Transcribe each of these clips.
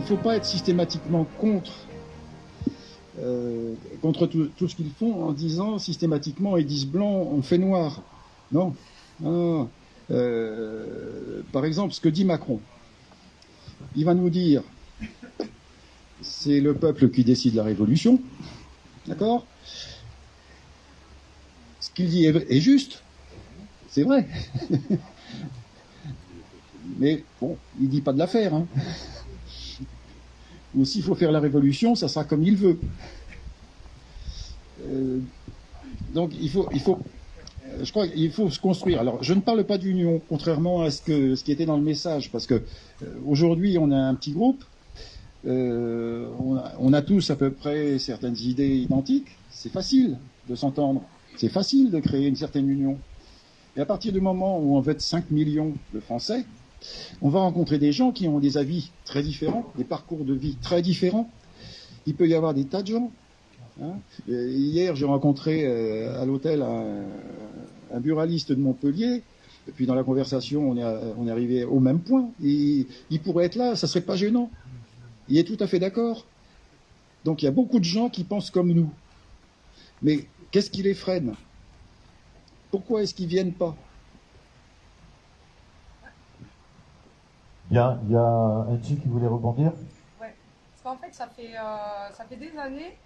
faut pas être systématiquement contre tout ce qu'ils font en disant systématiquement ils disent blanc, on fait noir. Non. Non. Par exemple, ce que dit Macron, il va nous dire c'est le peuple qui décide la révolution, d'accord? Ce qu'il dit est juste, c'est vrai. Mais bon, il dit pas de l'affaire. Hein. Ou s'il faut faire la révolution, ça sera comme il veut. Donc je crois qu'il faut se construire. Alors, je ne parle pas d'union, contrairement à ce qui était dans le message, parce que aujourd'hui, on a un petit groupe, on a tous à peu près certaines idées identiques. C'est facile de s'entendre, c'est facile de créer une certaine union. Et à partir du moment où on va être 5 millions de Français, on va rencontrer des gens qui ont des avis très différents, des parcours de vie très différents. Il peut y avoir des tas de gens. Hein. Hier, j'ai rencontré à l'hôtel un buraliste de Montpellier. Et puis dans la conversation, on est arrivé au même point. Il pourrait être là, ça serait pas gênant. Il est tout à fait d'accord. Donc il y a beaucoup de gens qui pensent comme nous. Mais qu'est-ce qui les freine? Pourquoi est-ce qu'ils viennent pas? Il y a Angie qui voulait rebondir. Ouais, parce qu'en fait, ça fait des années,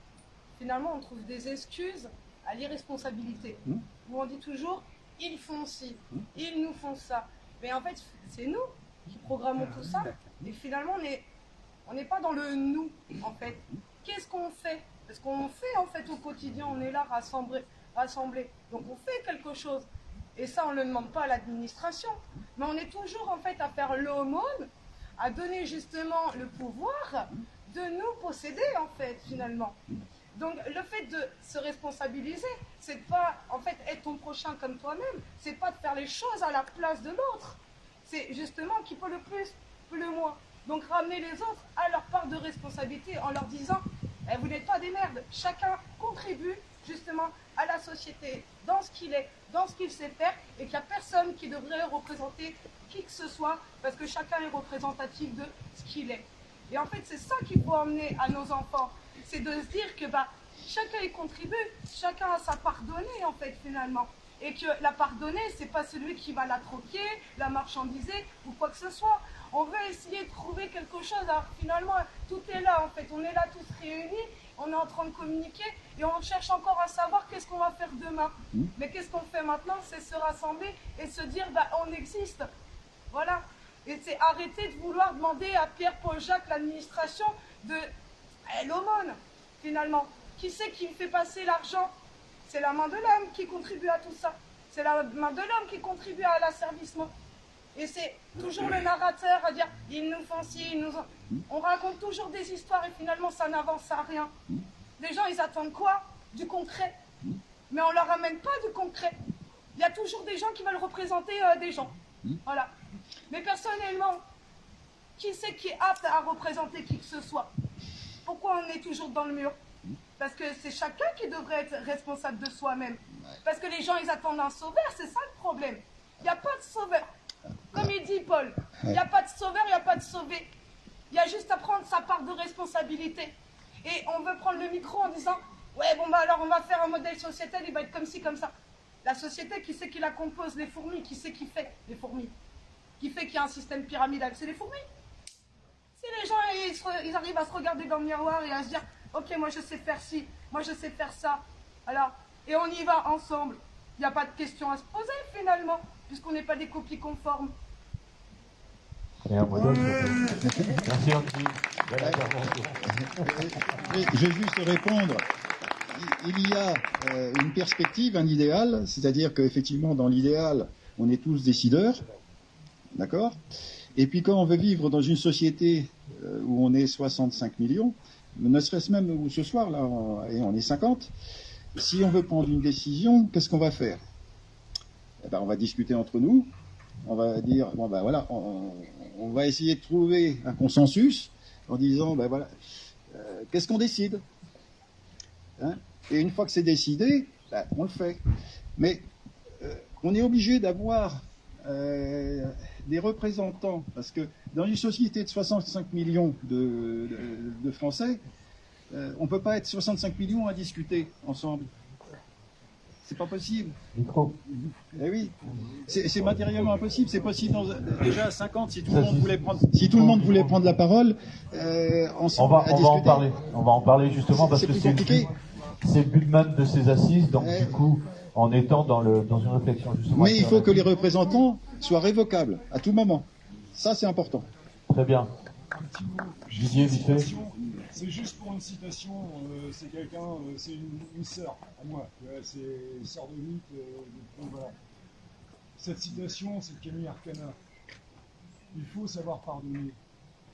finalement, on trouve des excuses à l'irresponsabilité. Où on dit toujours, ils font ci, ils nous font ça. Mais en fait, c'est nous qui programmons tout ça. Et finalement, on n'est pas dans le nous, en fait. Qu'est-ce qu'on fait? Parce qu'on fait, en fait, au quotidien, on est là rassemblés. Donc, on fait quelque chose. Et ça, on ne le demande pas à l'administration. Mais on est toujours, en fait, à faire l'aumône, à donner justement le pouvoir de nous posséder, en fait, finalement. Donc, le fait de se responsabiliser, c'est pas, en fait, être ton prochain comme toi-même. C'est pas de faire les choses à la place de l'autre. C'est justement qui peut le plus, peut le moins. Donc, ramener les autres à leur part de responsabilité en leur disant eh, vous n'êtes pas des merdes. Chacun contribue justement à la société, dans ce qu'il est, dans ce qu'il sait faire, et qu'il n'y a personne qui devrait représenter qui que ce soit, parce que chacun est représentatif de ce qu'il est. Et en fait, c'est ça qu'il faut emmener à nos enfants, c'est de se dire que chacun y contribue, chacun a sa part donnée, en fait, finalement. Et que la part donnée, c'est pas celui qui va la troquer, la marchandiser, ou quoi que ce soit. On veut essayer de trouver quelque chose, alors finalement, tout est là, en fait. On est là tous réunis, on est en train de communiquer, et on cherche encore à savoir qu'est-ce qu'on va faire demain. Mais qu'est-ce qu'on fait maintenant? C'est se rassembler et se dire, on existe. Voilà. Et c'est arrêter de vouloir demander à Pierre, Paul, Jacques, l'administration, de l'aumône, finalement. Qui c'est qui fait passer l'argent? C'est la main de l'homme qui contribue à tout ça. C'est la main de l'homme qui contribue à l'asservissement. Et c'est toujours le narrateur à dire « ils nous font ci, ils nous ont... » On raconte toujours des histoires et finalement ça n'avance à rien. Les gens, ils attendent quoi? Du concret. Mais on leur ramène pas du concret. Il y a toujours des gens qui veulent représenter des gens. Voilà. Mais personnellement, qui c'est qui est apte à représenter qui que ce soit? Pourquoi on est toujours dans le mur? Parce que c'est chacun qui devrait être responsable de soi-même. Parce que les gens, ils attendent un sauveur, c'est ça le problème. Il n'y a pas de sauveur. Comme il dit Paul, il n'y a pas de sauveur, il n'y a pas de sauvé. Il y a juste à prendre sa part de responsabilité. Et on veut prendre le micro en disant « Ouais, bon, alors on va faire un modèle sociétal, il va être comme ci, comme ça. » La société, qui c'est qui la compose? Les fourmis. Qui c'est qui fait les fourmis? Qui fait qu'il y a un système pyramidal? C'est les fourmis. Si les gens ils arrivent à se regarder dans le miroir et à se dire « Ok, moi je sais faire ci, moi je sais faire ça. » Alors, et on y va ensemble. Il n'y a pas de question à se poser finalement, puisqu'on n'est pas des copies conformes. Et un modèle. Merci Angie. Je vais juste répondre. Il y a une perspective, un idéal, c'est-à-dire qu'effectivement, dans l'idéal, on est tous décideurs, d'accord? Et puis quand on veut vivre dans une société où on est 65 millions, ne serait-ce même où ce soir, là, on est 50, si on veut prendre une décision, qu'est-ce qu'on va faire? Eh ben, on va discuter entre nous, on va dire, bon ben voilà, on va essayer de trouver un consensus en disant, ben voilà, qu'est-ce qu'on décide, hein? Et une fois que c'est décidé, ben, on le fait. Mais on est obligé d'avoir des représentants, parce que dans une société de 65 millions de Français, on ne peut pas être 65 millions à discuter ensemble. C'est pas possible. Micro. Eh oui, c'est matériellement impossible. C'est possible déjà à 50 si tout le monde voulait prendre la parole. Ensemble, on va en parler justement parce que c'est le but même de ces assises. Donc du coup, en étant dans une réflexion justement. Mais il faut que les représentants soient révocables à tout moment. Ça, c'est important. Très bien. Didier, vite fait. C'est juste pour une citation, c'est quelqu'un, c'est une sœur à moi, c'est une sœur de lutte, donc voilà. Cette citation, c'est de Camille Arcana. Il faut savoir pardonner.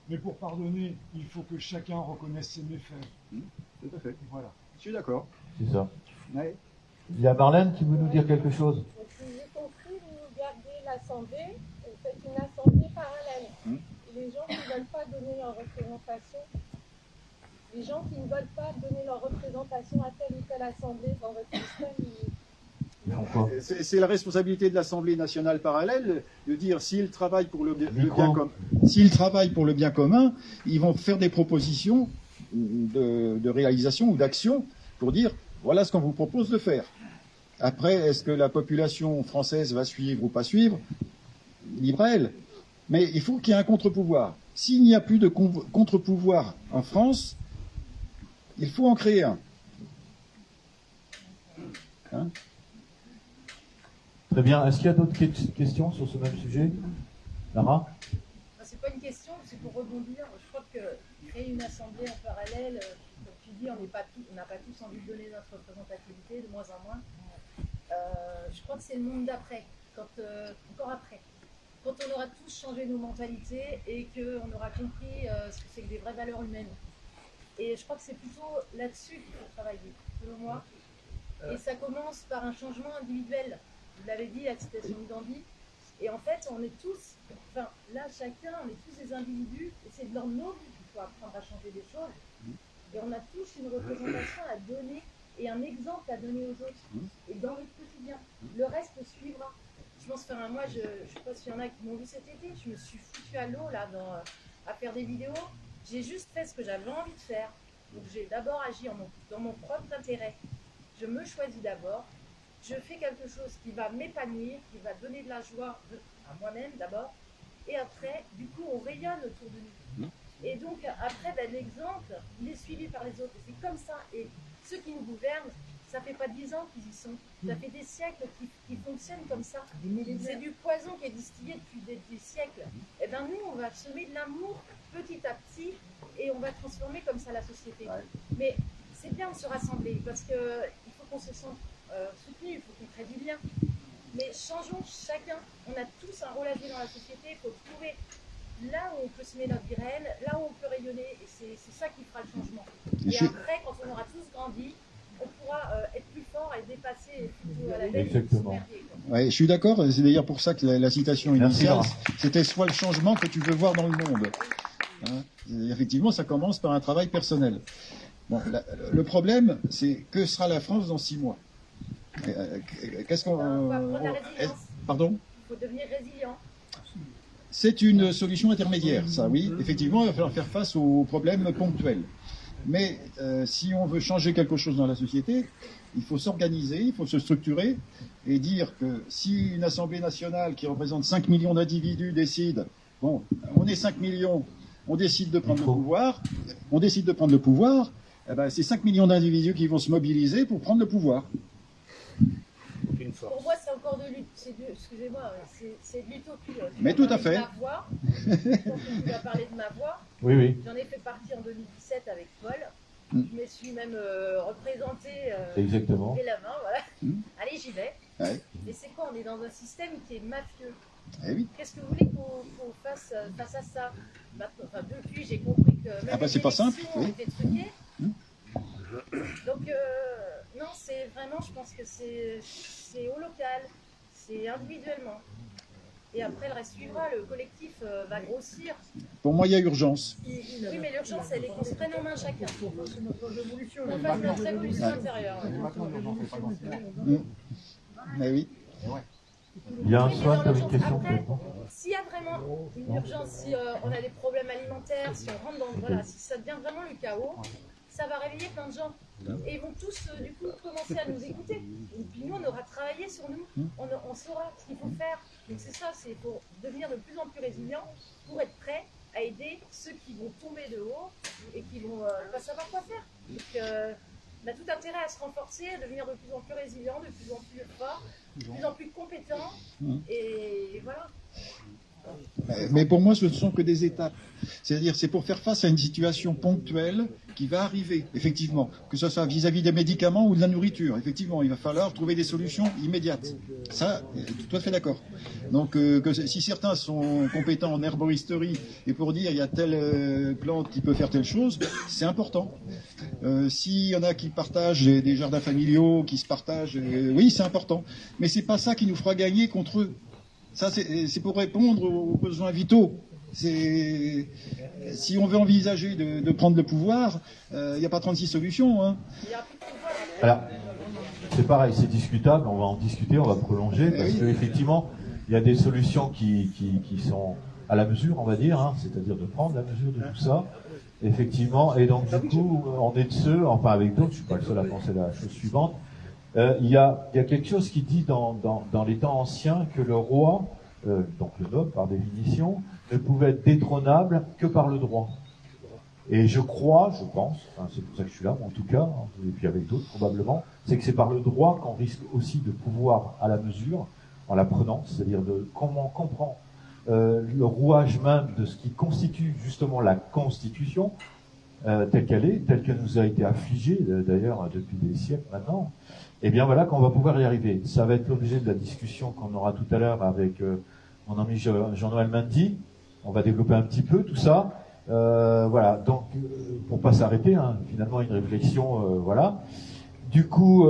Mais pour pardonner, il faut que chacun reconnaisse ses méfaits. Tout à fait. Voilà. Je suis d'accord. C'est ça. Ouais. Il y a Marlène qui veut nous dire quelque chose. Si j'ai compris, vous gardez l'Assemblée, vous faites une Assemblée parallèle. Les gens qui ne veulent pas donner leur représentation, à telle ou telle Assemblée dans votre système, c'est la responsabilité de l'Assemblée nationale parallèle de dire s'ils travaillent pour le bien commun, ils vont faire des propositions de réalisation ou d'action pour dire voilà ce qu'on vous propose de faire. Après, est-ce que la population française va suivre ou pas suivre? Libre à elle. Mais il faut qu'il y ait un contre-pouvoir. S'il n'y a plus de contre-pouvoir en France, il faut en créer un. Hein? Très bien. Est-ce qu'il y a d'autres questions sur ce même sujet? Lara? C'est pas une question, c'est pour rebondir. Je crois que créer une assemblée en parallèle, comme tu dis, on n'a pas tous envie de donner notre représentativité, de moins en moins. Je crois que c'est le monde d'après, encore après. Quand on aura tous changé nos mentalités et qu'on aura compris ce que c'est que des vraies valeurs humaines. Et je crois que c'est plutôt là-dessus qu'il faut travailler, selon moi. Et ça commence par un changement individuel. Vous l'avez dit, la citation de Gandhi. Et en fait, on est tous, enfin là, chacun, on est tous des individus, et c'est dans nos vies qu'il faut apprendre à changer des choses. Et on a tous une représentation à donner et un exemple à donner aux autres. Et dans le quotidien, le reste suivra. Je pense, moi, je sais pas s'il y en a qui m'ont vu cet été, je me suis foutue à l'eau là, à faire des vidéos. J'ai juste fait ce que j'avais envie de faire. Donc j'ai d'abord agi dans mon propre intérêt. Je me choisis d'abord. Je fais quelque chose qui va m'épanouir, qui va donner de la joie à moi-même d'abord. Et après, du coup, on rayonne autour de nous. Et donc, après, l'exemple, il est suivi par les autres. Et c'est comme ça. Et ceux qui nous gouvernent, ça fait pas 10 ans qu'ils y sont. Ça fait des siècles qu'ils fonctionnent comme ça. C'est du poison qui est distillé depuis des siècles. Et bien nous, on va semer de l'amour petit à petit et on va transformer comme ça la société. Mais c'est bien de se rassembler parce qu'il faut qu'on se sente soutenu, il faut qu'on crée du lien. Mais changeons chacun. On a tous un rôle à jouer dans la société. Il faut trouver là où on peut semer notre graine, là où on peut rayonner. Et c'est ça qui fera le changement. Et après, quand on aura tous grandi, on pourra être plus fort et dépasser plutôt à la bête. Exactement. Ouais, je suis d'accord. C'est d'ailleurs pour ça que la citation initiale, c'était soit le changement que tu veux voir dans le monde. Hein, effectivement, ça commence par un travail personnel. Bon, le problème, c'est que sera la France dans 6 mois? Qu'est-ce qu'on... On va prendre la résilience. Pardon? Il faut devenir résilient. C'est une solution intermédiaire, ça, oui. Effectivement, il va falloir faire face aux problèmes ponctuels. Mais si on veut changer quelque chose dans la société, il faut s'organiser, il faut se structurer et dire que si une Assemblée nationale qui représente 5 millions d'individus décide, bon, on est 5 millions, on décide de prendre le pouvoir, eh ben, c'est 5 millions d'individus qui vont se mobiliser pour prendre le pouvoir. Pour moi, c'est encore excusez-moi, c'est de l'utopie. Mais tout à fait. Ma voix, quand tu vas parler de ma voix, oui. J'en ai fait partie en 2017 avec Paul. Je me suis même représentée. Exactement. Et la main, voilà. Allez, j'y vais. Ouais. Et c'est quoi? On est dans un système qui est mafieux. Eh oui. Qu'est-ce que vous voulez qu'on fasse face à ça? Maintenant, depuis, j'ai compris que même c'est pas simple. Oui. étaient truquées. Donc, non, c'est vraiment, je pense que c'est au local, c'est individuellement. Et après, le reste suivra, le collectif va grossir. Pour moi, il y a urgence. Oui, mais l'urgence, elle est qu'on se prenne en main chacun. On fasse notre évolution intérieure. Mais oui. Il y a un soin, tu avais une question s'il y a vraiment une urgence, si on a des problèmes alimentaires, si on rentre dans... Voilà, si ça devient vraiment le chaos, ça va réveiller plein de gens. Et ils vont tous, du coup, commencer à nous écouter. Et puis nous, on aura travaillé sur nous. On saura ce qu'il faut faire. Donc c'est ça, c'est pour devenir de plus en plus résilient, pour être prêt à aider ceux qui vont tomber de haut et qui vont pas savoir quoi faire. Donc on a tout intérêt à se renforcer, à devenir de plus en plus résilient, de plus en plus fort, de plus en plus compétent. Et voilà. Mais pour moi, ce ne sont que des étapes. C'est-à-dire, c'est pour faire face à une situation ponctuelle qui va arriver, effectivement, que ce soit vis-à-vis des médicaments ou de la nourriture. Effectivement, il va falloir trouver des solutions immédiates. Ça, tout à fait d'accord. Donc, si certains sont compétents en herboristerie et pour dire il y a telle plante qui peut faire telle chose, c'est important. S'il y en a qui partagent des jardins familiaux, qui se partagent, oui, c'est important. Mais c'est pas ça qui nous fera gagner contre eux. Ça, c'est pour répondre aux besoins vitaux. Si on veut envisager de prendre le pouvoir, il n'y a pas 36 solutions. Hein. Alors, c'est pareil, c'est discutable, on va en discuter, on va prolonger, parce qu'effectivement, il y a des solutions qui sont à la mesure, on va dire, hein, c'est-à-dire de prendre la mesure de tout ça. Effectivement, et donc du coup, on est de ceux, enfin avec d'autres, je ne suis pas le seul à penser la chose suivante. Il y a quelque chose qui dit dans les temps anciens que le roi, donc le noble par définition, ne pouvait être détrônable que par le droit. Et je pense, enfin, c'est pour ça que je suis là, en tout cas, et puis avec d'autres probablement, c'est que c'est par le droit qu'on risque aussi de pouvoir à la mesure, en la prenant, c'est-à-dire de comment on comprend le rouage même de ce qui constitue justement la Constitution, telle qu'elle est, telle qu'elle nous a été affligée d'ailleurs depuis des siècles maintenant. Et bien voilà qu'on va pouvoir y arriver. Ça va être l'objet de la discussion qu'on aura tout à l'heure avec mon ami Jean-Noël Mendy. On va développer un petit peu tout ça. Voilà, donc pour pas s'arrêter, hein, finalement une réflexion, voilà. Du coup,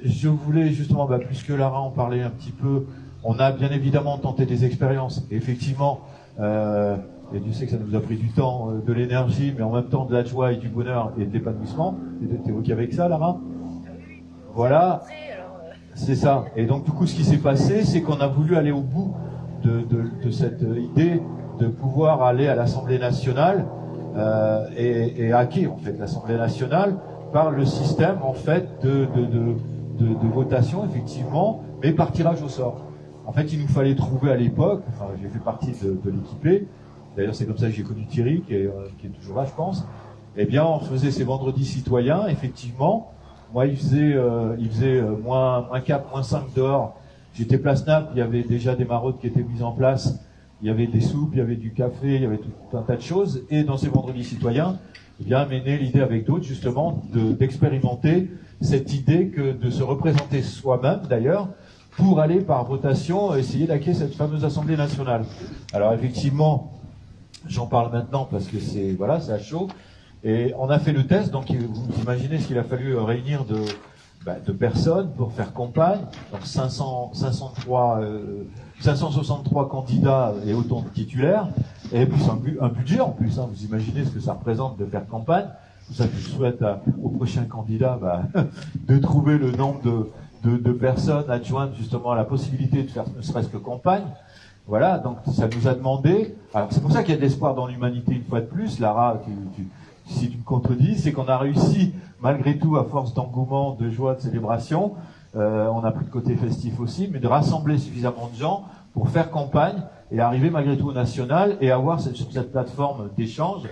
je voulais justement, puisque Lara en parlait un petit peu, on a bien évidemment tenté des expériences. Et effectivement, et Dieu sait que ça nous a pris du temps, de l'énergie, mais en même temps de la joie et du bonheur et de l'épanouissement. T'es OK avec ça, Lara ? Voilà, c'est ça. Et donc du coup, ce qui s'est passé, c'est qu'on a voulu aller au bout de cette idée de pouvoir aller à l'Assemblée nationale et hacker en fait l'Assemblée nationale par le système en fait de votation effectivement, mais par tirage au sort. En fait, il nous fallait trouver à l'époque, enfin j'ai fait partie de l'équipée, d'ailleurs c'est comme ça que j'ai connu Thierry qui est toujours là je pense, eh bien on faisait ces vendredis citoyens, effectivement. Moi, il faisait moins 4, moins 5 dehors. J'étais place Naples, il y avait déjà des maraudes qui étaient mises en place. Il y avait des soupes, il y avait du café, il y avait tout un tas de choses. Et dans ces vendredis citoyens, eh bien, mené l'idée avec d'autres, justement, d'expérimenter cette idée que de se représenter soi-même, d'ailleurs, pour aller par votation essayer d'acquérir cette fameuse Assemblée nationale. Alors, effectivement, j'en parle maintenant parce que c'est à chaud. Et on a fait le test, donc vous imaginez ce qu'il a fallu réunir de personnes pour faire campagne. Donc 563 candidats et autant de titulaires, et puis un budget en plus. Hein, vous imaginez ce que ça représente de faire campagne. C'est pour ça que je souhaite au prochain candidat de trouver le nombre de personnes adjointes justement à la possibilité de faire ne serait-ce que campagne. Voilà, donc ça nous a demandé. Alors c'est pour ça qu'il y a de l'espoir dans l'humanité une fois de plus. Lara, si tu me contredis, c'est qu'on a réussi, malgré tout, à force d'engouement, de joie, de célébration, on a pris le côté festif aussi, mais de rassembler suffisamment de gens pour faire campagne et arriver malgré tout au national et avoir sur cette plateforme d'échange,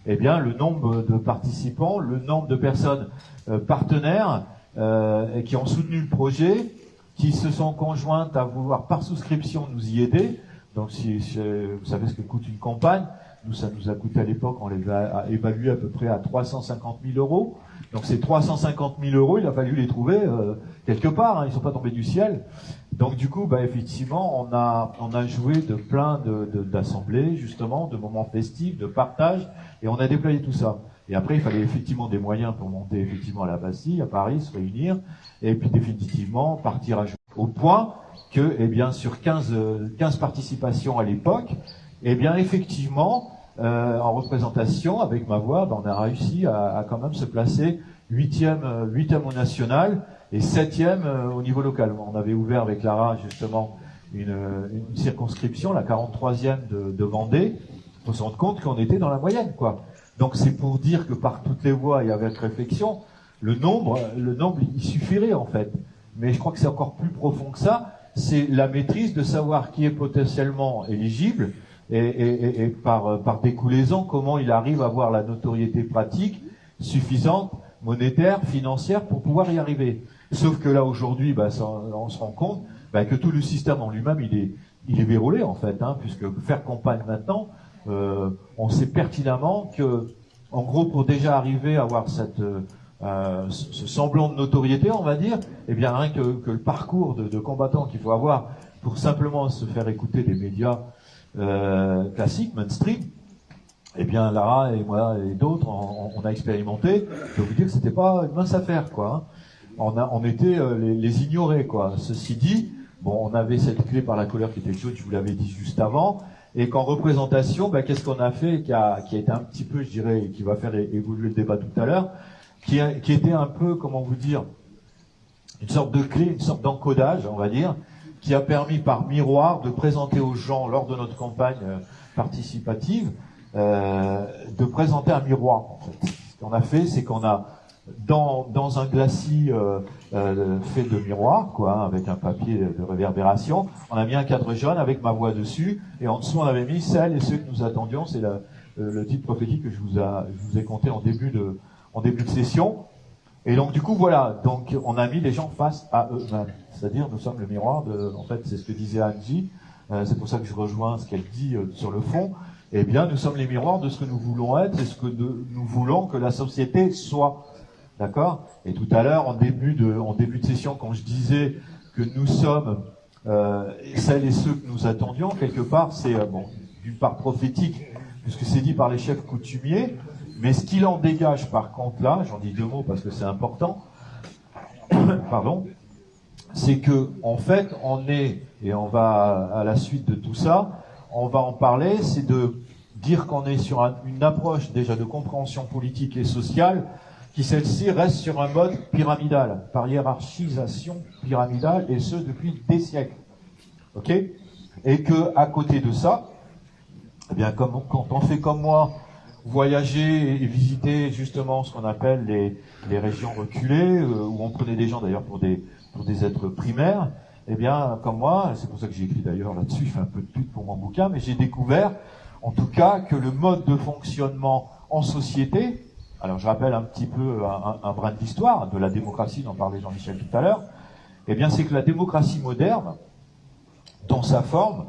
eh bien, le nombre de participants, le nombre de personnes partenaires qui ont soutenu le projet, qui se sont conjointes à vouloir par souscription nous y aider. Donc, si vous savez ce que coûte une campagne. Nous, ça nous a coûté à l'époque, on les a évalués à peu près à 350 000 euros. Donc ces 350 000 euros, il a fallu les trouver quelque part, hein, ils ne sont pas tombés du ciel. Donc du coup, effectivement, on a joué de plein d'assemblées, justement, de moments festifs, de partage, et on a déployé tout ça. Et après, il fallait effectivement des moyens pour monter effectivement à la Bastille, à Paris, se réunir, et puis définitivement partir à jouer. Au point que, eh bien, sur 15 participations à l'époque, eh bien, effectivement, en représentation, avec ma voix, on a réussi à quand même se placer 8e au national et 7e au niveau local. On avait ouvert avec Lara, justement, une circonscription, la 43e de Vendée, il faut se rendre compte qu'on était dans la moyenne, quoi. Donc c'est pour dire que par toutes les voies et avec réflexion, le nombre, il suffirait en fait. Mais je crois que c'est encore plus profond que ça. C'est la maîtrise de savoir qui est potentiellement éligible et par découlaison, comment il arrive à avoir la notoriété pratique suffisante, monétaire, financière, pour pouvoir y arriver. Sauf que là, aujourd'hui, on se rend compte que tout le système en lui-même, il est verrouillé, en fait, hein, puisque faire campagne maintenant, on sait pertinemment que, en gros, pour déjà arriver à avoir ce semblant de notoriété, on va dire, eh bien, rien que le parcours de combattant qu'il faut avoir pour simplement se faire écouter des médias classiques, mainstream, eh bien, Lara et moi et d'autres, on a expérimenté. Je peux vous dire que c'était pas une mince affaire, quoi. Hein. On était les ignorés, quoi. Ceci dit, bon, on avait cette clé par la couleur qui était jaune, je vous l'avais dit juste avant, et qu'en représentation, qu'est-ce qu'on a fait qui a été un petit peu, je dirais, qui va faire évoluer le débat tout à l'heure, qui était un peu, comment vous dire, une sorte de clé, une sorte d'encodage, on va dire, qui a permis par miroir de présenter aux gens, lors de notre campagne participative, de présenter un miroir, en fait. Ce qu'on a fait, c'est qu'on a, dans un glacis fait de miroir, quoi, avec un papier de réverbération, on a mis un cadre jaune avec ma voix dessus, et en dessous on avait mis celles et ceux que nous attendions. C'est le titre prophétique que je vous ai compté en début de session. Et donc du coup voilà, donc on a mis les gens face à eux-mêmes, c'est-à-dire nous sommes le miroir en fait c'est ce que disait Angie, c'est pour ça que je rejoins ce qu'elle dit sur le fond. Eh bien nous sommes les miroirs de ce que nous voulons être et ce que nous voulons que la société soit, d'accord. Et tout à l'heure en début de session, quand je disais que nous sommes celles et ceux que nous attendions, quelque part c'est d'une part prophétique puisque c'est dit par les chefs coutumiers. Mais ce qu'il en dégage, par contre, là, j'en dis deux mots parce que c'est important, pardon, c'est que, en fait, on est, et on va, à la suite de tout ça, on va en parler, c'est de dire qu'on est sur une approche déjà de compréhension politique et sociale, qui celle-ci reste sur un mode pyramidal, par hiérarchisation pyramidale, et ce, depuis des siècles. Ok ? Et que, à côté de ça, eh bien, quand on fait comme moi, voyager et visiter justement ce qu'on appelle les régions reculées, où on prenait des gens d'ailleurs pour des êtres primaires, eh bien, comme moi, c'est pour ça que j'ai écrit d'ailleurs là-dessus, je fais un peu de pub pour mon bouquin, mais j'ai découvert, en tout cas, que le mode de fonctionnement en société, alors je rappelle un petit peu un brin d'histoire de la démocratie dont parlait Jean-Michel tout à l'heure, eh bien, c'est que la démocratie moderne, dans sa forme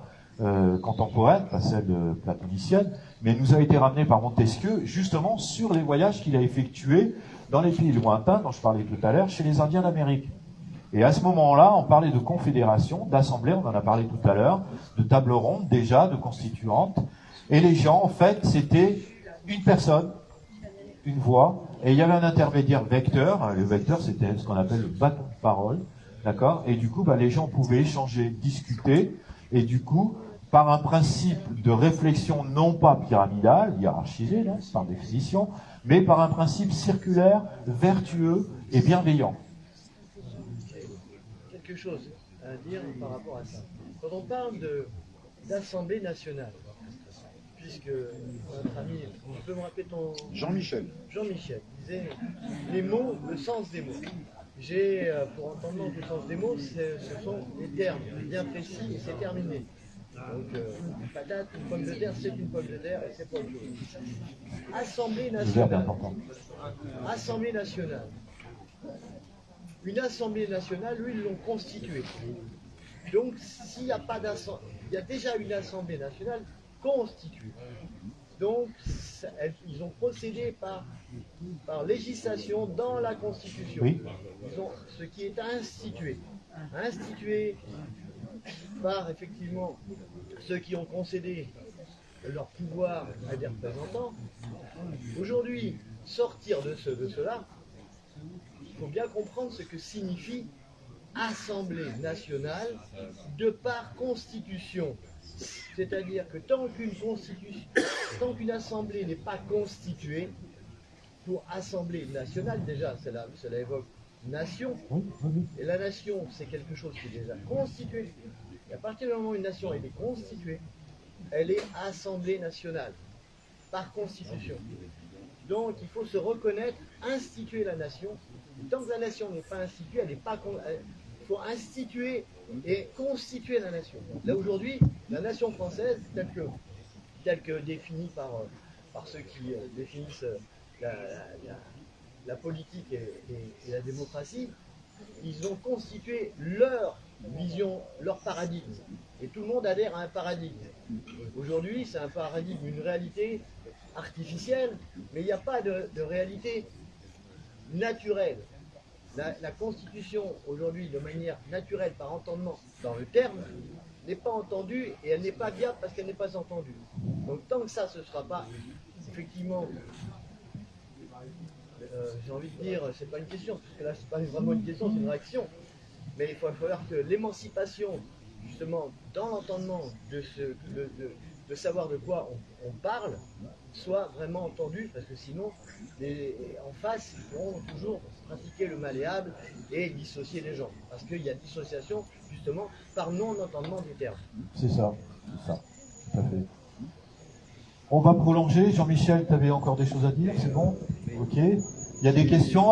contemporaine, pas celle platonicienne, mais nous a été ramené par Montesquieu justement sur les voyages qu'il a effectués dans les pays lointains dont je parlais tout à l'heure, chez les Indiens d'Amérique. Et à ce moment-là, on parlait de confédération, d'assemblée, on en a parlé tout à l'heure, de table ronde déjà, de constituante. Et les gens, en fait, c'était une personne, une voix, et il y avait un intermédiaire vecteur. Le vecteur, c'était ce qu'on appelle le bâton de parole, d'accord ? Et du coup, les gens pouvaient échanger, discuter, et du coup, par un principe de réflexion non pas pyramidale, hiérarchisé, là, par définition, mais par un principe circulaire, vertueux et bienveillant. Quelque chose à dire par rapport à ça. Quand on parle d'Assemblée nationale, puisque notre ami, tu peux me rappeler ton... Jean-Michel. Jean-Michel disait les mots, le sens des mots. Pour entendre le sens des mots, ce sont des termes bien précis et c'est terminé. Donc, une patate, une pomme de terre, c'est une pomme de terre et c'est pas autre chose. Assemblée nationale. Assemblée nationale. Une assemblée nationale, eux, ils l'ont constituée. Donc, s'il n'y a pas d'assemblée, il y a déjà une assemblée nationale constituée. Donc, ils ont procédé par législation dans la Constitution. Oui. Ils ont ce qui est institué. Institué par, effectivement, ceux qui ont concédé leur pouvoir à des représentants. Aujourd'hui, sortir de cela, il faut bien comprendre ce que signifie Assemblée nationale de par Constitution. C'est-à-dire que tant qu'une assemblée n'est pas constituée, pour Assemblée nationale, déjà, cela évoque nation, et la nation, c'est quelque chose qui est déjà constitué. Et à partir du moment où une nation elle est constituée, elle est Assemblée nationale, par constitution. Donc il faut se reconnaître, instituer la nation. Et tant que la nation n'est pas instituée, elle n'est pas. Il faut instituer et constituer la nation. Là aujourd'hui, la nation française, telle que définie par ceux qui définissent la politique et la démocratie, ils ont constitué leur vision, leur paradigme. Et tout le monde adhère à un paradigme. Aujourd'hui, c'est un paradigme, une réalité artificielle, mais il n'y a pas de réalité naturelle. La Constitution, aujourd'hui, de manière naturelle, par entendement, dans le terme, n'est pas entendue et elle n'est pas viable parce qu'elle n'est pas entendue. Donc tant que ça, ce ne sera pas, effectivement, j'ai envie de dire, c'est pas une question, parce que là, c'est pas vraiment une question, c'est une réaction. Mais il va falloir que l'émancipation, justement, dans l'entendement de savoir de quoi on parle, soit vraiment entendue, parce que sinon, en face, ils pourront toujours pratiquer le malléable et dissocier les gens. Parce qu'il y a dissociation, justement, par non-entendement des termes. C'est ça, tout à fait. On va prolonger. Jean-Michel, tu avais encore des choses à dire, c'est bon? Ok. Il y a des questions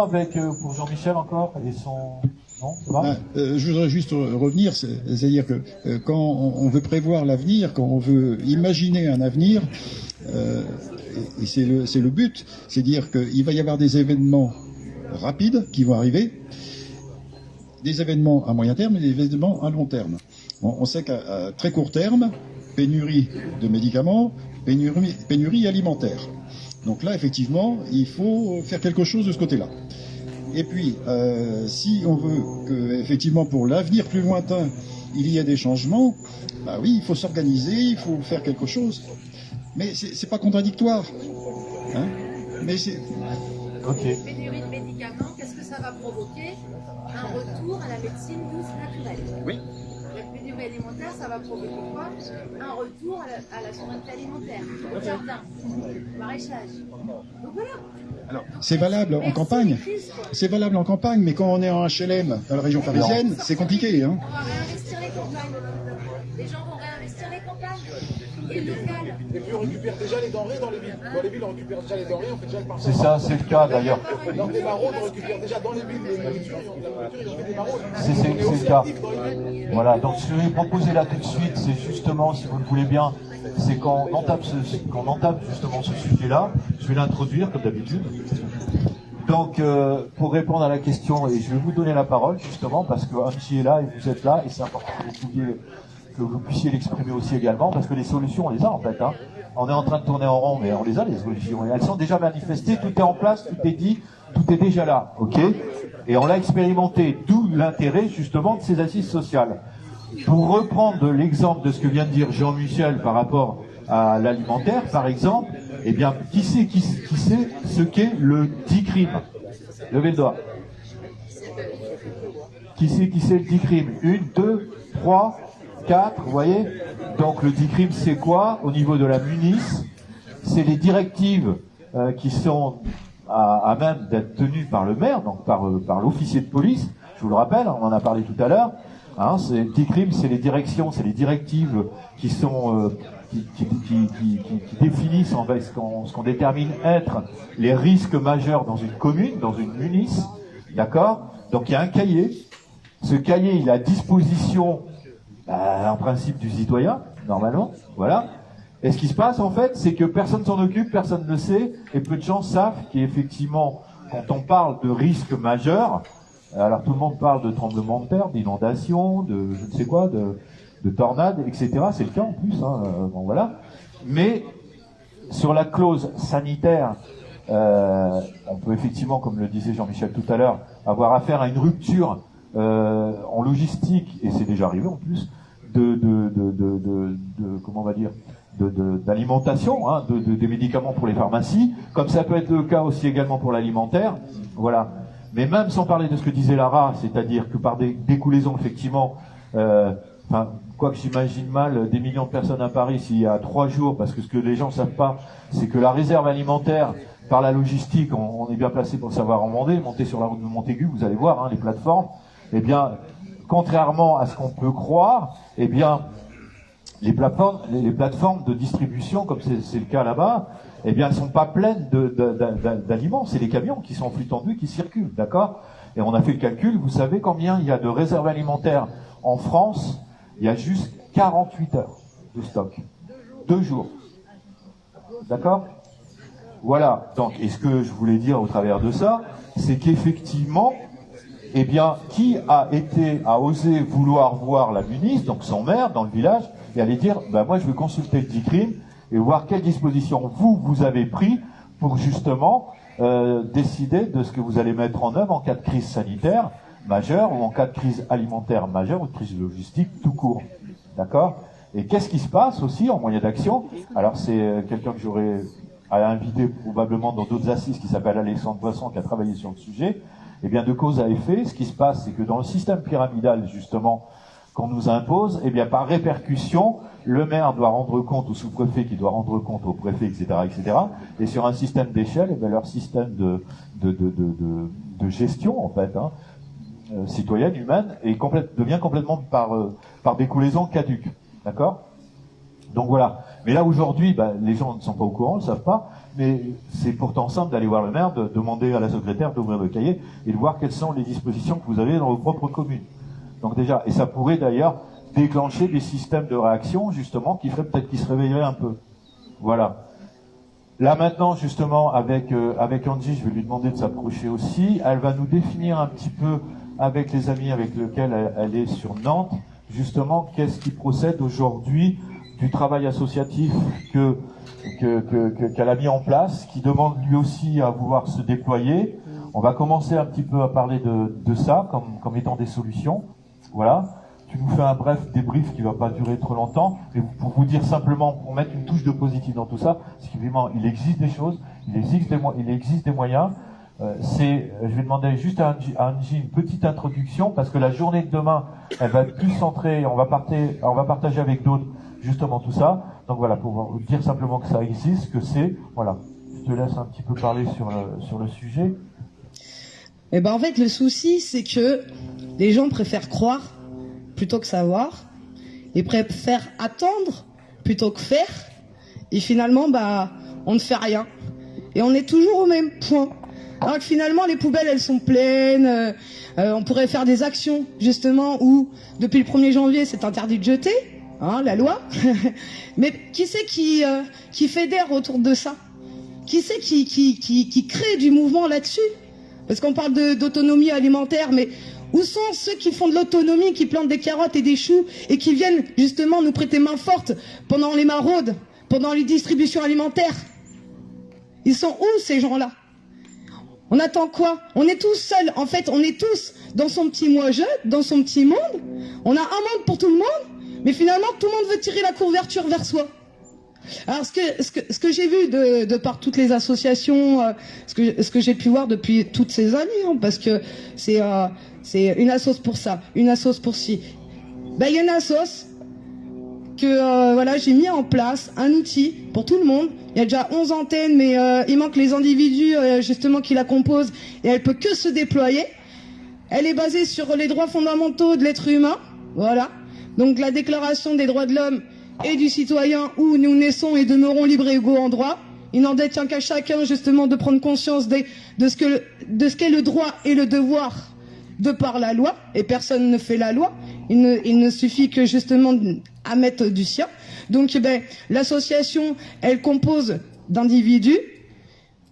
pour Jean-Michel encore et son... Non, ça va? Je voudrais juste revenir, c'est-à-dire que quand on veut prévoir l'avenir, quand on veut imaginer un avenir, et c'est le but, c'est dire qu'il va y avoir des événements rapides qui vont arriver, des événements à moyen terme et des événements à long terme. On sait qu'à très court terme, pénurie de médicaments, pénurie alimentaire. Donc là, effectivement, il faut faire quelque chose de ce côté-là. Et puis, si on veut que, effectivement, pour l'avenir plus lointain, il y ait des changements, bah oui, il faut s'organiser, il faut faire quelque chose. Mais c'est pas contradictoire. Hein, mais c'est... Okay. Pénurie de médicaments, qu'est-ce que ça va provoquer? Un retour à la médecine douce naturelle. Oui. La pénurie alimentaire, ça va provoquer quoi? Un retour à la souveraineté alimentaire, au jardin, au maraîchage. Donc voilà. Alors, c'est valable en campagne. C'est valable en campagne, mais quand on est en HLM dans la région parisienne, c'est compliqué. Hein. On va réinvestir les campagnes. Les gens vont réinvestir les campagnes. Et locales. Et puis on récupère déjà les denrées dans les villes. Dans les villes, on récupère déjà les denrées, on fait déjà le partage. C'est ça, c'est le cas d'ailleurs. Dans des maraudes, on récupère déjà dans les villes les nourritures, ils ont fait des maraudes. C'est le cas. Voilà, donc ce que je vais proposer là tout de suite, c'est justement, si vous le voulez bien, c'est qu'on entame justement ce sujet-là. Je vais l'introduire comme d'habitude. Donc, pour répondre à la question, et je vais vous donner la parole justement parce que Anchi est là et vous êtes là, et c'est important que vous puissiez l'exprimer aussi également, parce que les solutions, on les a en fait. Hein. On est en train de tourner en rond, mais on les a les solutions. Et elles sont déjà manifestées, tout est en place, tout est dit, tout est déjà là, ok? Et on l'a expérimenté, d'où l'intérêt justement de ces assises sociales. Pour reprendre l'exemple de ce que vient de dire Jean-Michel par rapport à l'alimentaire, par exemple, eh bien, qui sait ce qu'est le DICRIM? Levez le doigt. Qui sait le DICRIM? 1, 2, 3, 4, vous voyez? Donc le DICRIM, c'est quoi? Au niveau de la MUNIS, c'est les directives qui sont à même d'être tenues par le maire, donc par l'officier de police. Je vous le rappelle, on en a parlé tout à l'heure. Hein, DICRIM, c'est les directions, c'est les directives qui sont qui définissent en fait ce qu'on détermine être les risques majeurs dans une commune, dans une MUNIS, d'accord? Donc il y a un cahier. Ce cahier, il est à disposition en principe du citoyen, normalement, voilà. Et ce qui se passe en fait, c'est que personne s'en occupe, personne ne le sait, et peu de gens savent qu'effectivement, quand on parle de risques majeurs, alors tout le monde parle de tremblements de terre, d'inondations, de je ne sais quoi, de tornades, etc. C'est le cas en plus, hein, bon voilà. Mais sur la clause sanitaire, on peut effectivement, comme le disait Jean-Michel tout à l'heure, avoir affaire à une rupture en logistique, et c'est déjà arrivé en plus, comment on va dire, d'alimentation, hein, des médicaments pour les pharmacies, comme ça peut être le cas aussi également pour l'alimentaire, voilà. Mais même sans parler de ce que disait Lara, c'est-à-dire que par des découlaisons, effectivement, quoi que j'imagine mal, des millions de personnes à Paris s'il y a 3 jours, parce que ce que les gens ne savent pas, c'est que la réserve alimentaire, par la logistique, on est bien placé pour savoir en monter sur la route de Montaigu, vous allez voir, hein, les plateformes, eh bien, contrairement à ce qu'on peut croire, eh bien, les plateformes de distribution, comme c'est le cas là-bas, eh bien, elles sont pas pleines d'aliments. C'est les camions qui sont en flux tendu qui circulent, d'accord? Et on a fait le calcul. Vous savez combien il y a de réserves alimentaires en France? Il y a juste 48 heures de stock. 2 jours. D'accord? Voilà. Donc, et ce que je voulais dire au travers de ça, c'est qu'effectivement, eh bien, qui a osé vouloir voir la ministre, donc son maire, dans le village, et aller dire, ben moi je veux consulter le DICRIM et voir quelles dispositions vous avez pris pour justement décider de ce que vous allez mettre en œuvre en cas de crise sanitaire majeure ou en cas de crise alimentaire majeure ou de crise logistique tout court. D'accord? Et qu'est-ce qui se passe aussi en moyen d'action? Alors c'est quelqu'un que j'aurais invité probablement dans d'autres assises qui s'appelle Alexandre Poisson qui a travaillé sur le sujet. Eh bien, de cause à effet, ce qui se passe, c'est que dans le système pyramidal, justement, qu'on nous impose, eh bien, par répercussion, le maire doit rendre compte au sous-préfet qui doit rendre compte au préfet, etc., etc. Et sur un système d'échelle, eh bien, leur système de gestion, en fait, citoyenne, humaine, devient complètement par découlaison caduque. D'accord? Donc voilà. Mais là, aujourd'hui, les gens ne sont pas au courant, ne le savent pas, mais c'est pourtant simple d'aller voir le maire, de demander à la secrétaire d'ouvrir le cahier et de voir quelles sont les dispositions que vous avez dans vos propres communes. Donc déjà, et ça pourrait d'ailleurs déclencher des systèmes de réaction, justement, qui feraient peut-être qu'ils se réveilleraient un peu. Voilà. Là maintenant, justement, avec Angie, je vais lui demander de s'approcher aussi. Elle va nous définir un petit peu, avec les amis avec lesquels elle est sur Nantes, justement, qu'est-ce qui procède aujourd'hui du travail associatif qu'elle a mis en place, qui demande lui aussi à vouloir se déployer. On va commencer un petit peu à parler de ça comme étant des solutions. Voilà. Tu nous fais un bref débrief qui ne va pas durer trop longtemps, mais pour vous dire simplement, pour mettre une touche de positif dans tout ça, c'est qu'évidemment, il existe des choses, il existe des moyens. Je vais demander juste à Angie une petite introduction, parce que la journée de demain, elle va être plus centrée, on va partager avec d'autres justement tout ça. Donc voilà, pour vous dire simplement que ça existe, que c'est, voilà. Je te laisse un petit peu parler sur le sujet. Eh ben en fait, le souci, c'est que les gens préfèrent croire plutôt que savoir, et préfèrent attendre plutôt que faire, et finalement, on ne fait rien. Et on est toujours au même point. Alors que finalement, les poubelles, elles sont pleines, on pourrait faire des actions, justement, où, depuis le 1er janvier, c'est interdit de jeter, la loi. Mais qui c'est qui fédère autour de ça? Qui c'est qui crée du mouvement là-dessus? Parce qu'on parle d'autonomie alimentaire, mais où sont ceux qui font de l'autonomie, qui plantent des carottes et des choux, et qui viennent justement nous prêter main forte pendant les maraudes, pendant les distributions alimentaires? Ils sont où, ces gens-là? On attend quoi? On est tous seuls. En fait, on est tous dans son petit moi-je, dans son petit monde. On a un monde pour tout le monde, mais finalement, tout le monde veut tirer la couverture vers soi. Alors, ce que j'ai vu de par toutes les associations, ce que j'ai pu voir depuis toutes ces années, parce que c'est une assoce pour ça, une assoce pour ci. Il y a une assoce que j'ai mis en place, un outil pour tout le monde. Il y a déjà 11 antennes, mais il manque les individus justement qui la composent, et elle peut que se déployer. Elle est basée sur les droits fondamentaux de l'être humain, voilà. Donc la déclaration des droits de l'homme et du citoyen, où nous naissons et demeurons libres et égaux en droit. Il n'en détient qu'à chacun justement de prendre conscience de ce qu'est le droit et le devoir de par la loi, et personne ne fait la loi. Il ne suffit que justement à mettre du sien. Donc l'association, elle compose d'individus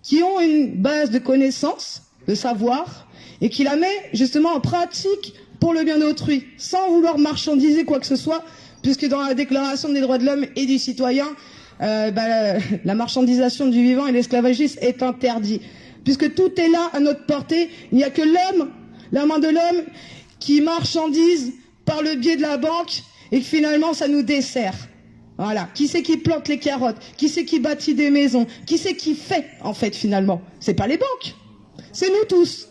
qui ont une base de connaissances, de savoir, et qui la met justement en pratique pour le bien d'autrui, sans vouloir marchandiser quoi que ce soit, puisque dans la déclaration des droits de l'homme et du citoyen, la marchandisation du vivant et l'esclavagisme est interdit. Puisque tout est là à notre portée, il n'y a que l'homme, la main de l'homme, qui marchandise par le biais de la banque, et que finalement ça nous dessert. Voilà. Qui c'est qui plante les carottes? Qui c'est qui bâtit des maisons? Qui c'est qui fait, en fait, finalement? C'est pas les banques. C'est nous tous.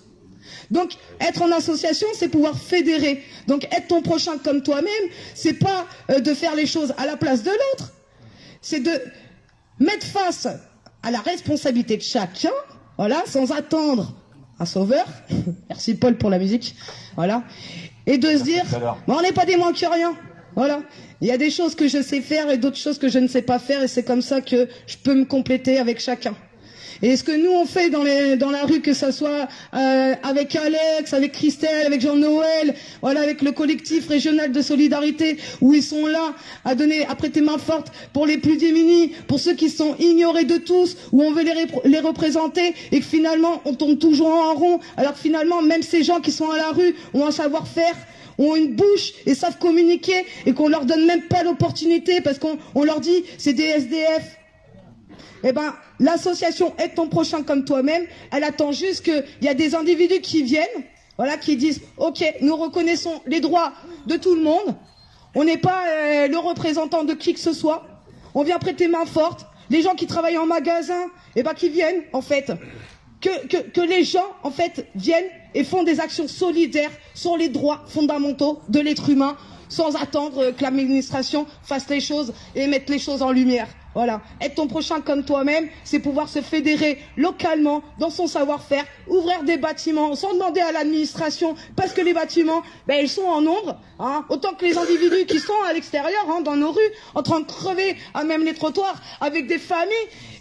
Donc, être en association, c'est pouvoir fédérer. Donc, être ton prochain comme toi-même, c'est pas de faire les choses à la place de l'autre. C'est de mettre face à la responsabilité de chacun, voilà, sans attendre un sauveur. Merci Paul pour la musique. Voilà. et de se dire, on n'est pas des moins que rien. Voilà. Il y a des choses que je sais faire et d'autres choses que je ne sais pas faire, et c'est comme ça que je peux me compléter avec chacun. Et ce que nous on fait dans la rue, que ça soit avec Alex, avec Christelle, avec Jean-Noël, voilà, avec le collectif régional de solidarité, où ils sont là à prêter main forte pour les plus démunis, pour ceux qui sont ignorés de tous, où on veut les représenter, et que finalement on tombe toujours en rond, alors que finalement même ces gens qui sont à la rue ont un savoir-faire, ont une bouche et savent communiquer, et qu'on leur donne même pas l'opportunité parce qu'on leur dit c'est des SDF. Eh ben, l'association Aide ton prochain comme toi-même, elle attend juste qu'il y a des individus qui viennent, voilà, qui disent ok, nous reconnaissons les droits de tout le monde, on n'est pas le représentant de qui que ce soit, on vient prêter main forte. Les gens qui travaillent en magasin, eh ben, qui viennent en fait, que les gens en fait viennent et font des actions solidaires sur les droits fondamentaux de l'être humain, sans attendre que l'administration fasse les choses et mette les choses en lumière. Voilà. Être ton prochain comme toi-même, c'est pouvoir se fédérer localement dans son savoir-faire, ouvrir des bâtiments sans demander à l'administration, parce que les bâtiments, ben, ils sont en nombre, hein, autant que les individus qui sont à l'extérieur, hein, dans nos rues, en train de crever à même les trottoirs, avec des familles,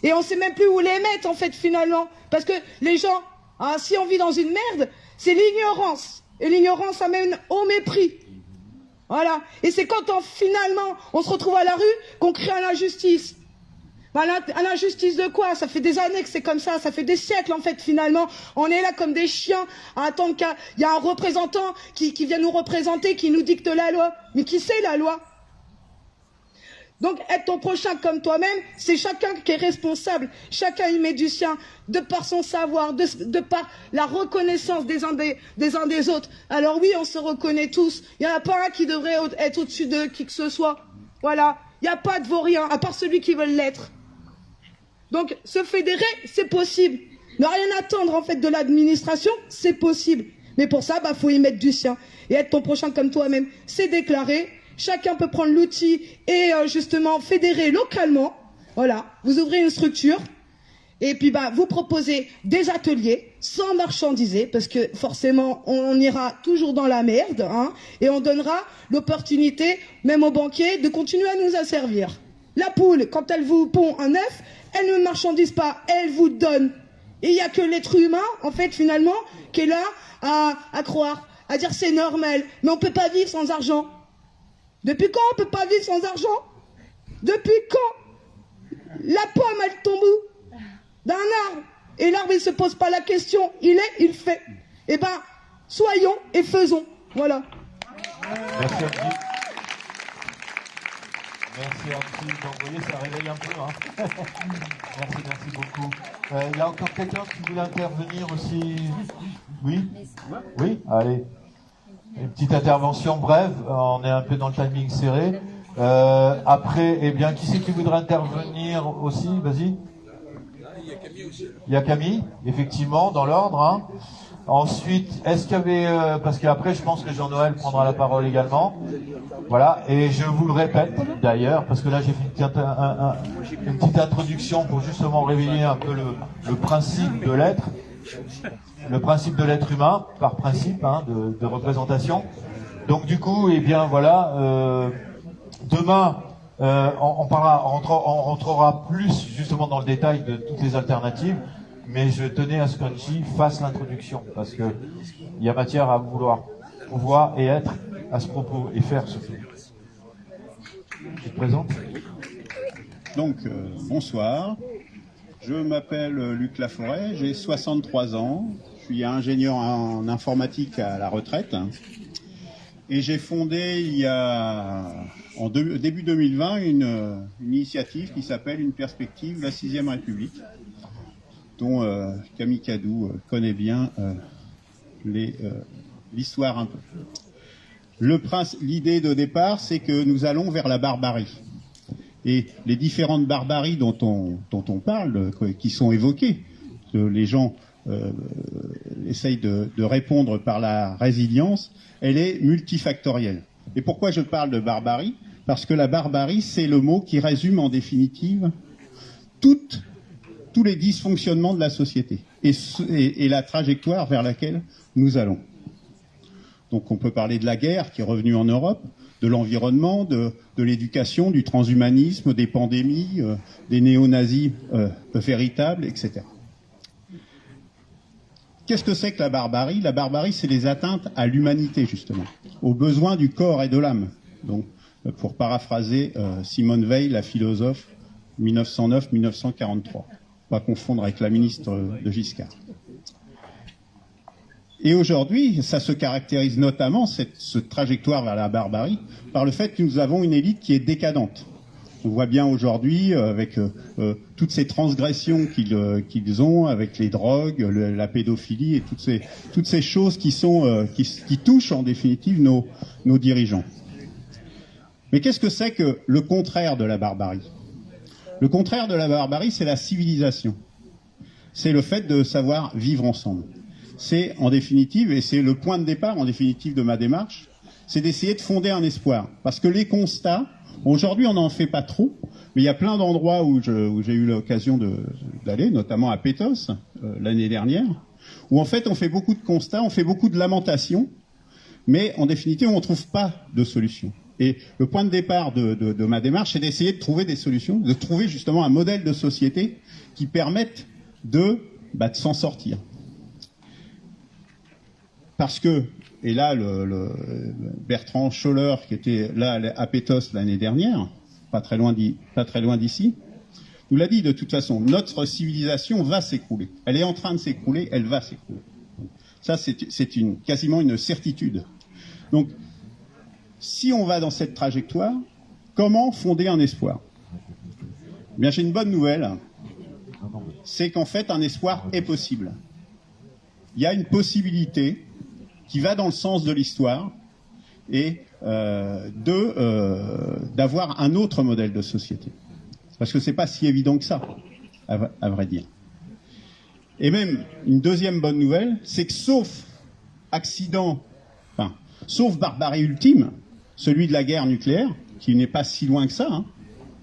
et on sait même plus où les mettre, en fait, finalement. Parce que les gens, hein, si on vit dans une merde, c'est l'ignorance. Et l'ignorance amène au mépris. Voilà. Et c'est quand finalement on se retrouve à la rue qu'on crée à l'injustice. À l'injustice de quoi? Ça fait des années que c'est comme ça, ça fait des siècles en fait finalement. On est là comme des chiens à attendre qu'il y a un représentant qui vient nous représenter, qui nous dicte la loi. Mais qui c'est la loi? Donc être ton prochain comme toi-même, c'est chacun qui est responsable, chacun y met du sien, de par son savoir, de par la reconnaissance des uns des autres. Alors oui, on se reconnaît tous, il n'y en a pas un qui devrait être au-dessus de qui que ce soit. Voilà, il n'y a pas de vaurien, à part celui qui veut l'être. Donc se fédérer, c'est possible. Ne rien attendre en fait de l'administration, c'est possible. Mais pour ça, faut y mettre du sien. Et être ton prochain comme toi-même, c'est déclaré. Chacun peut prendre l'outil et justement fédérer localement. Voilà, vous ouvrez une structure et puis vous proposez des ateliers sans marchandiser, parce que forcément on ira toujours dans la merde, hein, et on donnera l'opportunité même aux banquiers de continuer à nous asservir. La poule, quand elle vous pond un œuf, elle ne marchandise pas, elle vous donne. Et il n'y a que l'être humain, en fait, finalement, qui est là à croire, à dire c'est normal, mais on ne peut pas vivre sans argent. Depuis quand on ne peut pas vivre sans argent? Depuis quand? La pomme, elle tombe où? D'un arbre. Et l'arbre, il ne se pose pas la question. Il est, il fait. Eh ben, soyons et faisons. Voilà. Merci Andy. Merci Andy. Donc, vous voyez, ça réveille un peu. Hein. Merci beaucoup. Il y a encore quelqu'un qui voulait intervenir aussi? Oui? Oui? Allez. Une petite intervention brève, on est un peu dans le timing serré. Après, eh bien, qui c'est qui voudrait intervenir aussi? Vas-y. Il y a Camille, effectivement, dans l'ordre. Hein. Ensuite, est-ce qu'il y avait... parce qu'après, je pense que Jean-Noël prendra la parole également. Voilà, et je vous le répète, d'ailleurs, parce que là, j'ai fait une petite introduction pour justement révéler un peu le principe de l'être. Le principe de l'être humain, par principe, hein, de représentation. Donc du coup, eh bien voilà, demain, on rentrera plus justement dans le détail de toutes les alternatives, mais je tenais à ce qu'Angie fasse l'introduction, parce que il y a matière à vouloir pouvoir et être à ce propos et faire ce film. Je te présente. Donc, bonsoir. Je m'appelle Luc Laforêt, j'ai 63 ans. Je suis ingénieur en informatique à la retraite et j'ai fondé début 2020 une initiative qui s'appelle Une perspective, la 6e République, dont Camille Cadou connaît bien l'histoire un peu. L'idée de départ, c'est que nous allons vers la barbarie. Et les différentes barbaries dont on parle, qui sont évoquées, que les gens essayent de répondre par la résilience, elle est multifactorielle. Et pourquoi je parle de barbarie? Parce que la barbarie, c'est le mot qui résume en définitive tous les dysfonctionnements de la société et la trajectoire vers laquelle nous allons. Donc on peut parler de la guerre qui est revenue en Europe, de l'environnement, de l'éducation, du transhumanisme, des pandémies, des néo-nazis véritables, etc. Qu'est-ce que c'est que la barbarie? La barbarie, c'est les atteintes à l'humanité, justement, aux besoins du corps et de l'âme. Donc, pour paraphraser Simone Veil, la philosophe, 1909-1943. Pas confondre avec la ministre de Giscard. Et aujourd'hui, ça se caractérise notamment, cette trajectoire vers la barbarie, par le fait que nous avons une élite qui est décadente. On voit bien aujourd'hui, avec toutes ces transgressions qu'ils ont, avec les drogues, la pédophilie et toutes ces choses qui touchent en définitive nos dirigeants. Mais qu'est-ce que c'est que le contraire de la barbarie? Le contraire de la barbarie, c'est la civilisation. C'est le fait de savoir vivre ensemble. C'est en définitive, et c'est le point de départ en définitive de ma démarche, c'est d'essayer de fonder un espoir. Parce que les constats, aujourd'hui on n'en fait pas trop, mais il y a plein d'endroits où j'ai eu l'occasion d'aller, notamment à Pétos, l'année dernière, où en fait on fait beaucoup de constats, on fait beaucoup de lamentations, mais en définitive on ne trouve pas de solution. Et le point de départ de ma démarche, c'est d'essayer de trouver des solutions, de trouver justement un modèle de société qui permette de s'en sortir. Parce que, et là, le Bertrand Scholler, qui était là à Pétos l'année dernière, pas très loin d'ici, nous l'a dit de toute façon, notre civilisation va s'écrouler. Elle est en train de s'écrouler, elle va s'écrouler. Ça, c'est quasiment une certitude. Donc, si on va dans cette trajectoire, comment fonder un espoir? Eh bien, j'ai une bonne nouvelle, c'est qu'en fait, un espoir est possible. Il y a une possibilité qui va dans le sens de l'histoire et d'avoir un autre modèle de société. Parce que c'est pas si évident que ça, à vrai dire. Et même, une deuxième bonne nouvelle, c'est que sauf barbarie ultime, celui de la guerre nucléaire, qui n'est pas si loin que ça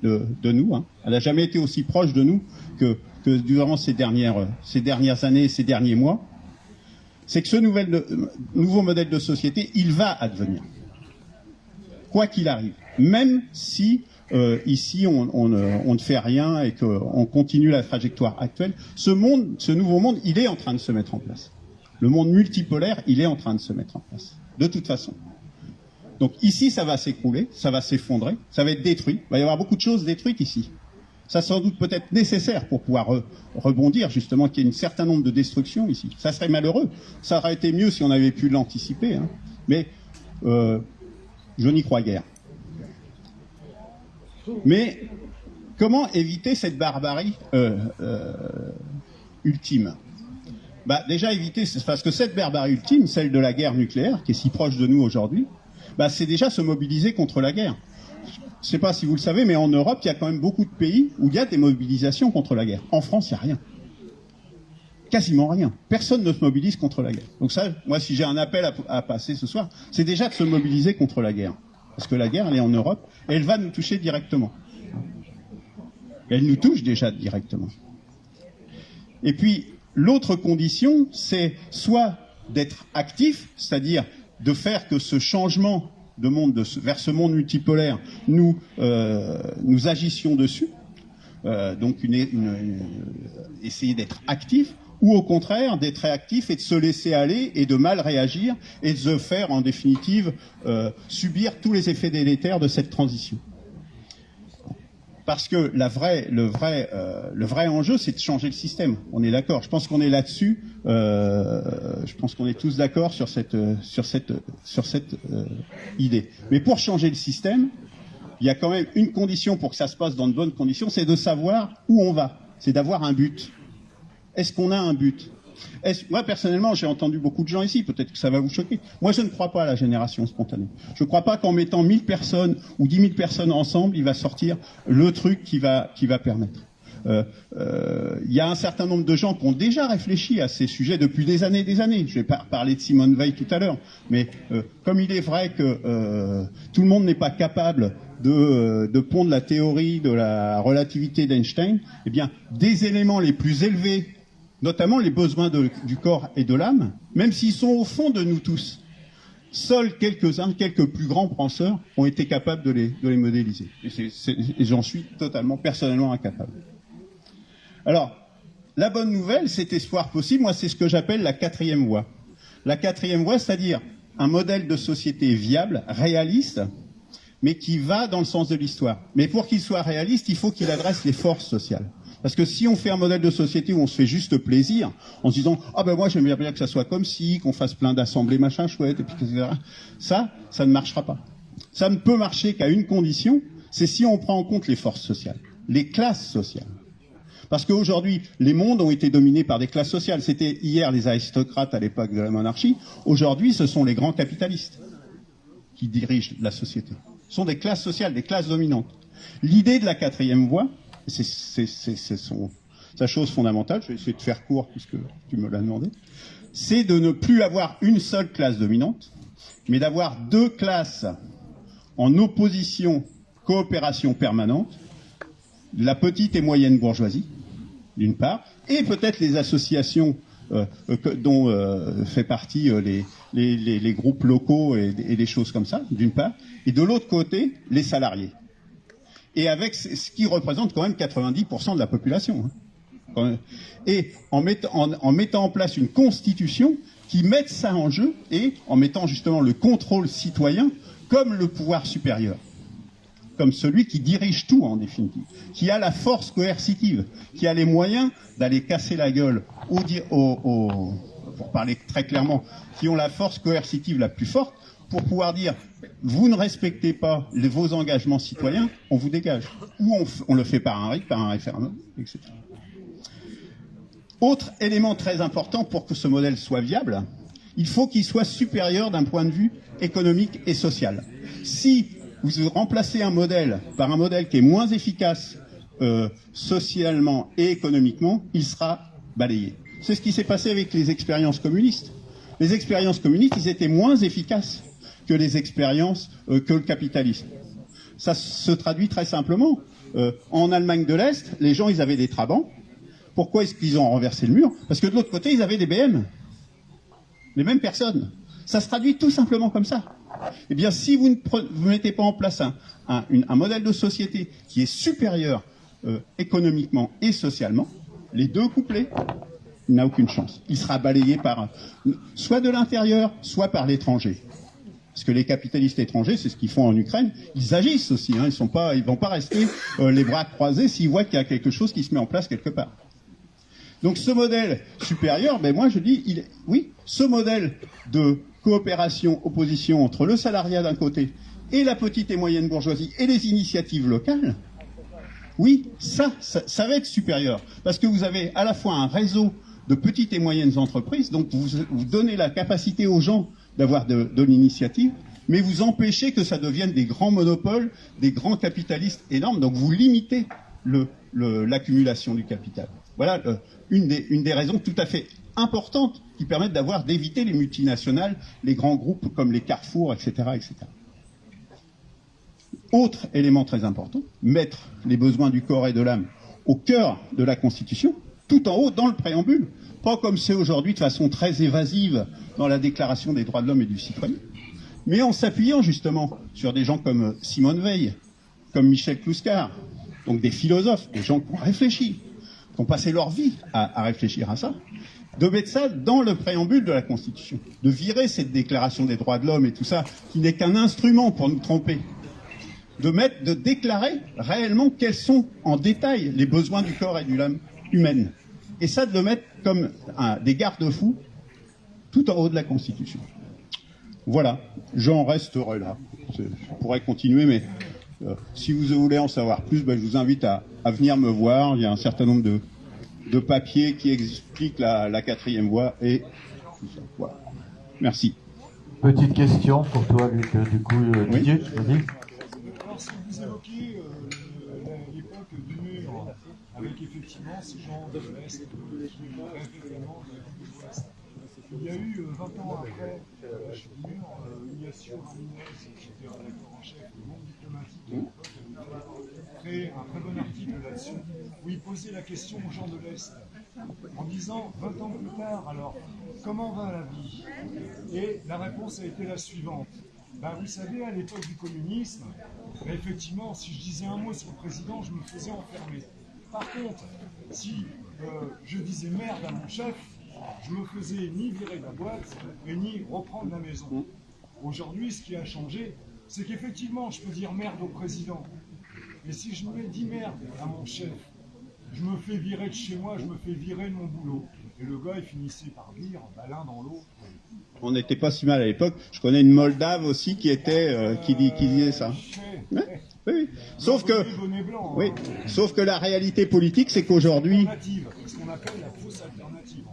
de nous, elle n'a jamais été aussi proche de nous que durant ces dernières années et ces derniers mois, c'est que ce nouveau modèle de société, il va advenir. Quoi qu'il arrive. Même si ici on ne fait rien et qu'on continue la trajectoire actuelle, ce nouveau monde, il est en train de se mettre en place. Le monde multipolaire, il est en train de se mettre en place. De toute façon. Donc ici, ça va s'écrouler, ça va s'effondrer, ça va être détruit. Il va y avoir beaucoup de choses détruites ici. Ça sans doute peut-être nécessaire pour pouvoir rebondir, justement, qu'il y ait un certain nombre de destructions ici. Ça serait malheureux. Ça aurait été mieux si on avait pu l'anticiper. Mais je n'y crois guère. Mais comment éviter cette barbarie ultime? Déjà éviter, parce que cette barbarie ultime, celle de la guerre nucléaire, qui est si proche de nous aujourd'hui, c'est déjà se mobiliser contre la guerre. Je ne sais pas si vous le savez, mais en Europe, il y a quand même beaucoup de pays où il y a des mobilisations contre la guerre. En France, il n'y a rien. Quasiment rien. Personne ne se mobilise contre la guerre. Donc ça, moi, si j'ai un appel à passer ce soir, c'est déjà de se mobiliser contre la guerre. Parce que la guerre, elle est en Europe, et elle va nous toucher directement. Elle nous touche déjà directement. Et puis, l'autre condition, c'est soit d'être actif, c'est-à-dire de faire que ce changement de monde vers ce monde multipolaire, nous agissions dessus, donc essayer d'être actif, ou au contraire d'être réactif et de se laisser aller et de mal réagir et de se faire en définitive subir tous les effets délétères de cette transition. Parce que le vrai enjeu, c'est de changer le système. On est d'accord. Je pense qu'on est là-dessus. Je pense qu'on est tous d'accord sur cette idée. Mais pour changer le système, il y a quand même une condition pour que ça se passe dans de bonnes conditions, c'est de savoir où on va. C'est d'avoir un but. Est-ce qu'on a un but? Moi, personnellement, j'ai entendu beaucoup de gens ici, peut-être que ça va vous choquer. Moi, je ne crois pas à la génération spontanée. Je ne crois pas qu'en mettant 1000 personnes ou 10 000 personnes ensemble, il va sortir le truc qui va permettre. Il y a un certain nombre de gens qui ont déjà réfléchi à ces sujets depuis des années et des années. Je vais pas parler de Simone Veil tout à l'heure, mais comme il est vrai que tout le monde n'est pas capable de pondre la théorie de la relativité d'Einstein, eh bien, des éléments les plus élevés, notamment les besoins du corps et de l'âme, même s'ils sont au fond de nous tous, Seuls quelques-uns, quelques plus grands penseurs ont été capables de les modéliser. Et j'en suis totalement, personnellement incapable. Alors, la bonne nouvelle, cet espoir possible, moi, c'est ce que j'appelle la quatrième voie. La quatrième voie, c'est-à-dire un modèle de société viable, réaliste, mais qui va dans le sens de l'histoire. Mais pour qu'il soit réaliste, il faut qu'il adresse les forces sociales. Parce que si on fait un modèle de société où on se fait juste plaisir, en se disant « Ah ben moi j'aimerais bien que ça soit comme ci, qu'on fasse plein d'assemblées machin chouette, et puis etc. » Ça ne marchera pas. Ça ne peut marcher qu'à une condition, c'est si on prend en compte les forces sociales, les classes sociales. Parce qu'aujourd'hui, les mondes ont été dominés par des classes sociales. C'était hier les aristocrates à l'époque de la monarchie. Aujourd'hui, ce sont les grands capitalistes qui dirigent la société. Ce sont des classes sociales, des classes dominantes. L'idée de la quatrième voie, c'est sa chose fondamentale, je vais essayer de faire court puisque tu me l'as demandé, c'est de ne plus avoir une seule classe dominante, mais d'avoir deux classes en opposition, coopération permanente, la petite et moyenne bourgeoisie, d'une part, et peut-être les associations dont fait partie les groupes locaux et des choses comme ça, d'une part, et de l'autre côté, les salariés. Et avec ce qui représente quand même 90% de la population. Hein. Et en mettant en place une constitution qui mette ça en jeu et en mettant justement le contrôle citoyen comme le pouvoir supérieur, comme celui qui dirige tout en définitive, qui a la force coercitive, qui a les moyens d'aller casser la gueule pour parler très clairement, qui ont la force coercitive la plus forte pour pouvoir dire vous ne respectez pas vos engagements citoyens, on vous dégage. Ou on le fait par un référendum, etc. Autre élément très important pour que ce modèle soit viable, il faut qu'il soit supérieur d'un point de vue économique et social. Si vous remplacez un modèle par un modèle qui est moins efficace socialement et économiquement, il sera balayé. C'est ce qui s'est passé avec les expériences communistes. Les expériences communistes, ils étaient moins efficaces que les expériences que le capitalisme. Ça se traduit très simplement. En Allemagne de l'Est, les gens, ils avaient des Trabants. Pourquoi est-ce qu'ils ont renversé le mur? Parce que de l'autre côté, ils avaient des BM. Les mêmes personnes. Ça se traduit tout simplement comme ça. Eh bien, si vous ne mettez pas en place un modèle de société qui est supérieur économiquement et socialement, les deux couplés, il n'a aucune chance. Il sera balayé par soit de l'intérieur, soit par l'étranger. Parce que les capitalistes étrangers, c'est ce qu'ils font en Ukraine, ils agissent aussi. Hein, ils vont pas rester les bras croisés s'ils voient qu'il y a quelque chose qui se met en place quelque part. Donc ce modèle supérieur, ben moi je dis, oui, ce modèle de coopération, opposition entre le salariat d'un côté et la petite et moyenne bourgeoisie et les initiatives locales, oui, ça va être supérieur. Parce que vous avez à la fois un réseau de petites et moyennes entreprises, donc vous donnez la capacité aux gens d'avoir de l'initiative, mais vous empêchez que ça devienne des grands monopoles, des grands capitalistes énormes, donc vous limitez l'accumulation du capital. Voilà une des raisons tout à fait importantes qui permettent d'éviter les multinationales, les grands groupes comme les Carrefour, etc., etc. Autre élément très important, mettre les besoins du corps et de l'âme au cœur de la Constitution, tout en haut dans le préambule, pas comme c'est aujourd'hui de façon très évasive dans la Déclaration des droits de l'homme et du citoyen, mais en s'appuyant justement sur des gens comme Simone Veil, comme Michel Clouscar, donc des philosophes, des gens qui ont réfléchi, qui ont passé leur vie à réfléchir à ça, de mettre ça dans le préambule de la Constitution, de virer cette Déclaration des droits de l'homme et tout ça, qui n'est qu'un instrument pour nous tromper, de déclarer réellement quels sont en détail les besoins du corps et de l'âme humaine. Et ça, de le mettre comme des garde-fous tout en haut de la Constitution. Voilà, j'en resterai là. Je pourrais continuer, mais si vous voulez en savoir plus, je vous invite à venir me voir. Il y a un certain nombre de papiers qui expliquent la quatrième voie et tout ça. Voilà. Merci. Petite question pour toi, Luc, du coup, Didier, vas-y. Alors, si vous évoquez l'époque du mur, avec effectivement ces gens de l'Est qui rêvent vraiment de l'Ouest, il y a eu 20 ans après l'âge du mur, Ignacio Ramirez, qui était un rédacteur en chef du Monde diplomatique de l'époque, avait créé un très bon article là-dessus, où il posait la question aux gens de l'Est. en disant 20 ans plus tard, alors, comment va la vie? Et la réponse a été la suivante. Ben, vous savez, à l'époque du communisme, ben, effectivement, si je disais un mot sur le président, je me faisais enfermer. Par contre, si je disais merde à mon chef, je me faisais ni virer de la boîte et ni reprendre la maison. Aujourd'hui, ce qui a changé, c'est qu'effectivement, je peux dire merde au président. Mais si je me dis merde à mon chef, je me fais virer de chez moi, je me fais virer de mon boulot. Et le gars, il finissait par dire, bah, l'un dans l'autre. On n'était pas si mal à l'époque. Je connais une Moldave aussi qui était qui disait ça. Ouais. Oui. Sauf que, oui. Sauf que la réalité politique, c'est qu'aujourd'hui. Ce qu'on appelle la fausse alternative.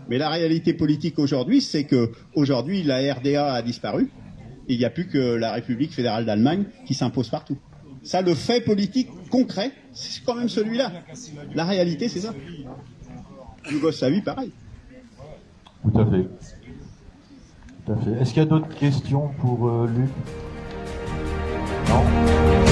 Mais la réalité politique aujourd'hui, c'est que aujourd'hui la RDA a disparu et il n'y a plus que la République fédérale d'Allemagne qui s'impose partout. Ça, le fait politique concret, c'est quand même celui-là. La réalité, c'est ça. Yougoslavie, pareil. Tout à fait. Tout à fait. Est-ce qu'il y a d'autres questions pour Luc? Non.